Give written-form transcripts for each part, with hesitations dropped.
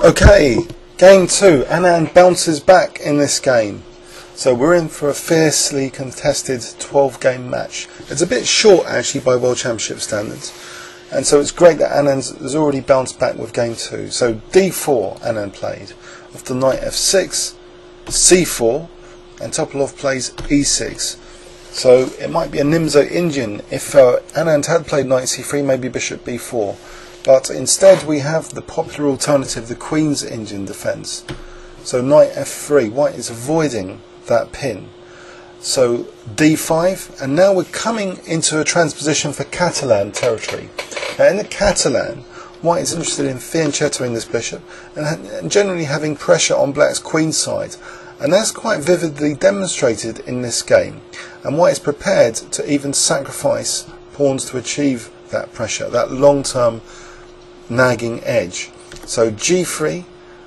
Okay, game 2. Anand bounces back in this game. So we're in for a fiercely contested 12-game match. It's a bit short actually by World Championship standards. And so it's great that Anand has already bounced back with game 2. So D4 Anand played. After knight F6, C4, and Topalov plays E6. So it might be a Nimzo Indian if Anand had played knight C3, maybe bishop B4. But instead we have the popular alternative, the Queen's Indian defence. So knight F3, white is avoiding that pin. So D5, and now we're coming into a transposition for Catalan territory. Now in the Catalan, white is interested in fianchettoing this bishop and generally having pressure on black's queen side. And that's quite vividly demonstrated in this game. And white is prepared to even sacrifice pawns to achieve that pressure, that long-term nagging edge. So G3,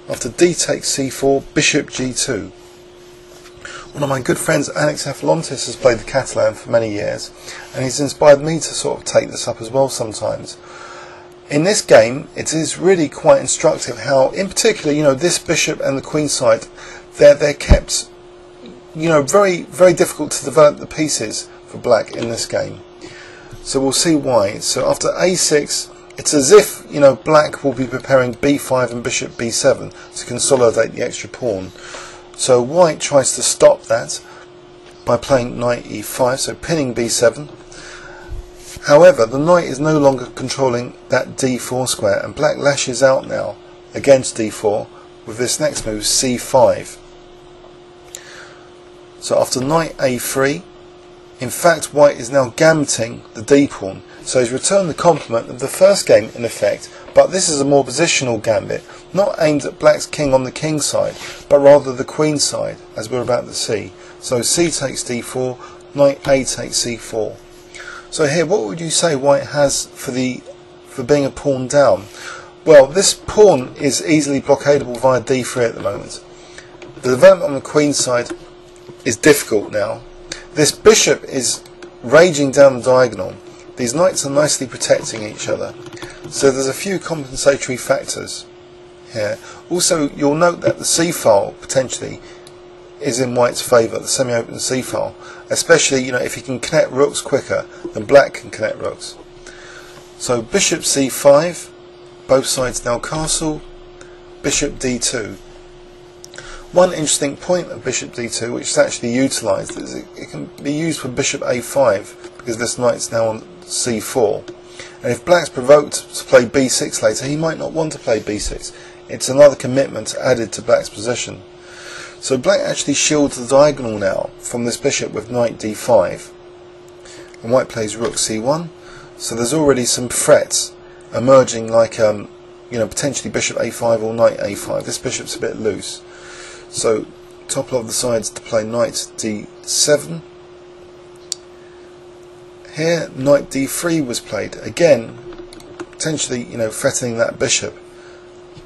after D takes C4, bishop G2. One of my good friends, Alex Veselin, has played the Catalan for many years, and he's inspired me to sort of take this up as well sometimes. In this game, it is really quite instructive how, in particular, this bishop and the queen side, they're kept, very, very difficult to develop the pieces for black in this game. So we'll see why. So after A6, it's as if, black will be preparing B5 and bishop B7 to consolidate the extra pawn. So white tries to stop that by playing knight E5, so pinning B7. However, the knight is no longer controlling that D4 square, and black lashes out now against D4 with this next move, C5. So after knight A3, in fact white is now gambiting the D pawn. So he's returned the complement of the first game in effect, but this is a more positional gambit, not aimed at black's king on the king side, but rather the queen side, as we're about to see. So C takes D4, knight A takes C4. So here, what would you say white has for being a pawn down? Well, this pawn is easily blockadable via D3 at the moment. The development on the queen side is difficult now. This bishop is raging down the diagonal. These knights are nicely protecting each other. So there's a few compensatory factors here. Also, you'll note that the c-file potentially is in white's favour, the semi-open c-file. Especially, if he can connect rooks quicker than black can connect rooks. So bishop c5, both sides now castle, bishop d2. One interesting point of bishop d2, which is actually utilised, is it can be used for bishop a5 because this knight's now on c4. And if black's provoked to play b6 later, he might not want to play b6. It's another commitment added to black's position. So black actually shields the diagonal now from this bishop with knight d5. And white plays rook c1. So there's already some threats emerging, like potentially bishop a5 or knight a5. This bishop's a bit loose. So Topalov decides to play knight d7. Here knight d3 was played, again potentially threatening that bishop.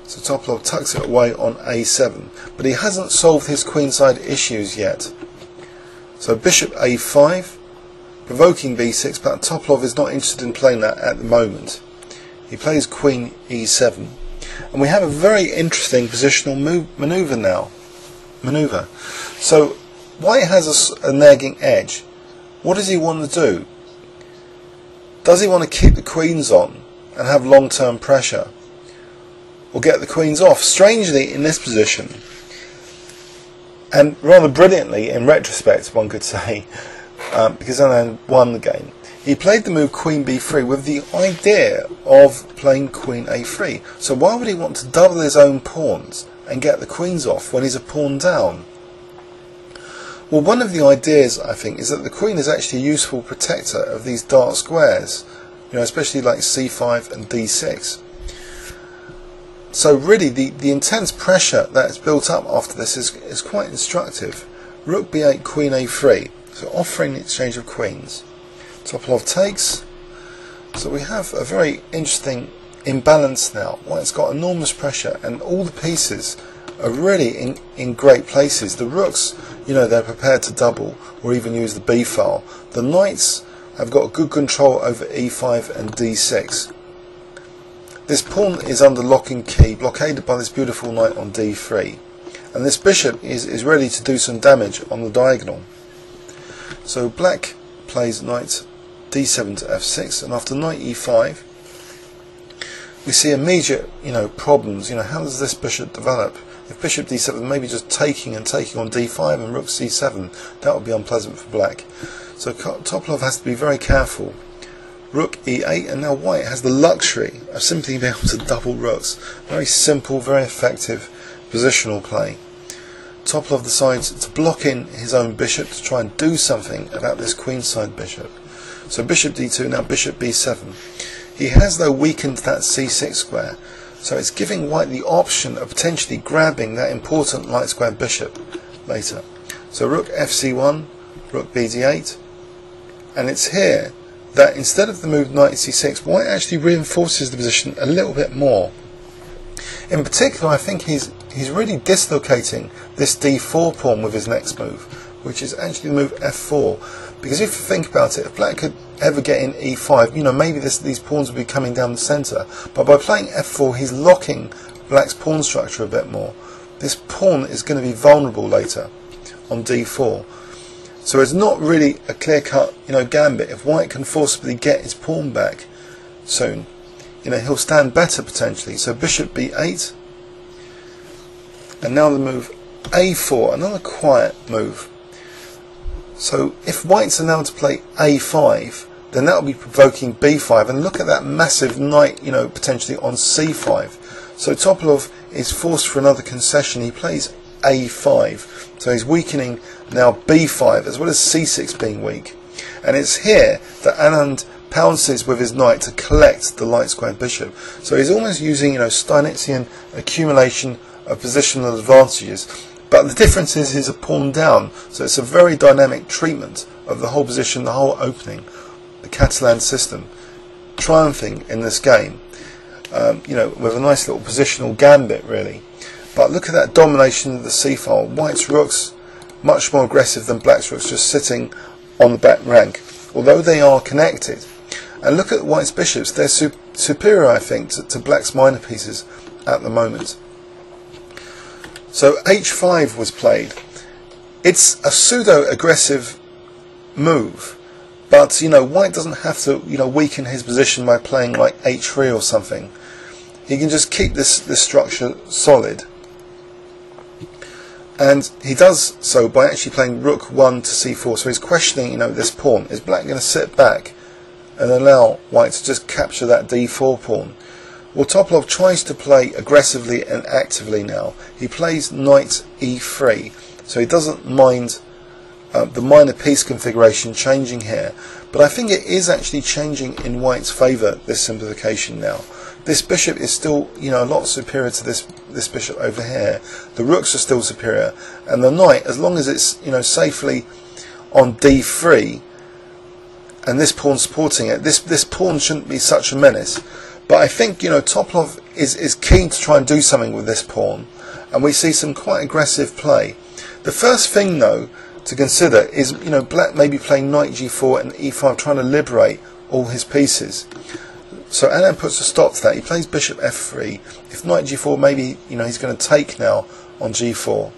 So Topalov tucks it away on a7, but he hasn't solved his queenside issues yet. So bishop a5, provoking b6, but Topalov is not interested in playing that at the moment. He plays queen e7, and we have a very interesting positional maneuver now. So white has a nagging edge. What does he want to do? Does he want to keep the queens on and have long-term pressure, or get the queens off? Strangely, in this position, and rather brilliantly in retrospect, one could say, because Anand won the game, he played the move queen b3 with the idea of playing queen a3. So why would he want to double his own pawns and get the queens off when he's a pawn down? Well, one of the ideas, I think, is that the queen is actually a useful protector of these dark squares, especially like c5 and d6. So really, the intense pressure that is built up after this is quite instructive. Rook b8, queen a3, so offering the exchange of queens. Topalov takes. So we have a very interesting imbalance now. White's got enormous pressure, and all the pieces are really in great places. The rooks, they're prepared to double or even use the b file. The knights have got good control over e5 and d6. this pawn is under lock and key, blockaded by this beautiful knight on d3, and this bishop is ready to do some damage on the diagonal. So black plays knight d7 to f6, and after knight e5 we see immediate problems. How does this bishop develop? If bishop d7, maybe just taking on d5 and rook c7, that would be unpleasant for black. So Topalov has to be very careful. Rook e8, and now white has the luxury of simply being able to double rooks. Very simple, very effective positional play. Topalov decides to block in his own bishop to try and do something about this queenside bishop. So bishop d2, now bishop b7. He has though weakened that c6 square, so it's giving white the option of potentially grabbing that important light square bishop later. So rook fc1, rook bd8, and it's here that instead of the move knight c6, white actually reinforces the position a little bit more. In particular, I think he's really dislocating this d4 pawn with his next move, which is actually the move f4. Because if you think about it, if black could ever get in e5, maybe these pawns would be coming down the centre. But by playing f4, he's locking black's pawn structure a bit more. This pawn is going to be vulnerable later on d4. So it's not really a clear-cut, gambit. If white can forcibly get his pawn back soon, he'll stand better potentially. So bishop b8, and now the move a4, another quiet move. So if whites are now to play a5, then that will be provoking b5, and look at that massive knight, potentially on c5. So Topalov is forced for another concession. He plays a5, so he's weakening now b5 as well as c6 being weak, and it's here that Anand pounces with his knight to collect the light square bishop. So he's almost using Steinitzian accumulation of positional advantages, but the difference is he's a pawn down, so it's a very dynamic treatment of the whole position, the whole opening. The Catalan system triumphing in this game, with a nice little positional gambit really. But look at that domination of the c-file. White's rooks much more aggressive than black's rooks, just sitting on the back rank, although they are connected. And look at white's bishops, they're superior, I think, to black's minor pieces at the moment. So h5 was played. It's a pseudo-aggressive move, but white doesn't have to weaken his position by playing like h3 or something. He can just keep this structure solid. And he does so by actually playing rook 1 to c4. So he's questioning, this pawn. Is black going to sit back and allow white to just capture that d4 pawn? Well, Topalov tries to play aggressively and actively now. He plays knight e3. So he doesn't mind the minor piece configuration changing here. But I think it is actually changing in white's favour, this simplification now. This bishop is still, a lot superior to this bishop over here. The rooks are still superior, and the knight, as long as it's, safely on d3, and this pawn supporting it, this pawn shouldn't be such a menace. But I think, Topalov is keen to try and do something with this pawn, and we see some quite aggressive play. The first thing, though, to consider is, black maybe playing knight g4 and e5, trying to liberate all his pieces. So Anand puts a stop to that. He plays bishop f3. If knight g4, maybe he's going to take now on g4.